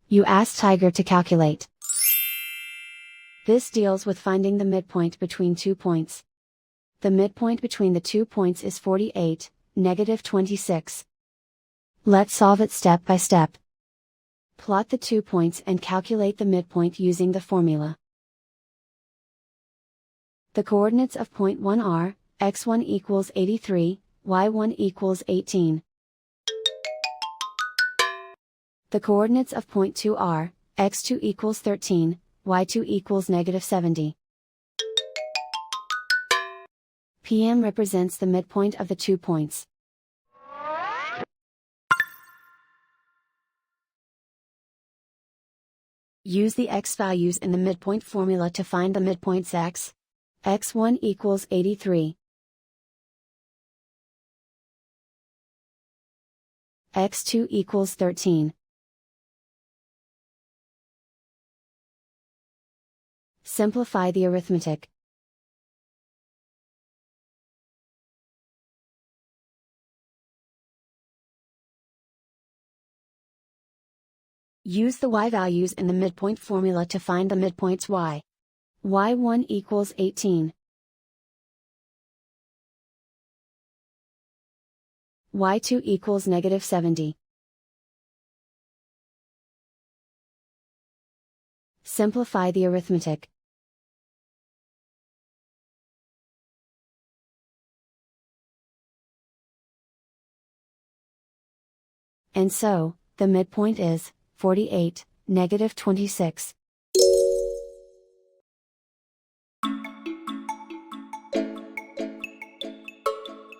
You ask Tiger to calculate. This deals with finding the midpoint between 2 points. The midpoint between the 2 points is 48, negative 26. Let's solve it step by step. Plot the 2 points and calculate the midpoint using the formula. The coordinates of point 1 are, x1 equals 83, y1 equals 18. The coordinates of point 2 are, x2 equals 13, y2 equals negative 70. PM represents the midpoint of the 2 points. Use the x values in the midpoint formula to find the midpoints x. x1 equals 83. x2 equals 13. Simplify the arithmetic. Use the y values in the midpoint formula to find the midpoints y. y1 equals 18. y2 equals negative 70. Simplify the arithmetic. And so, the midpoint is 48, negative 26.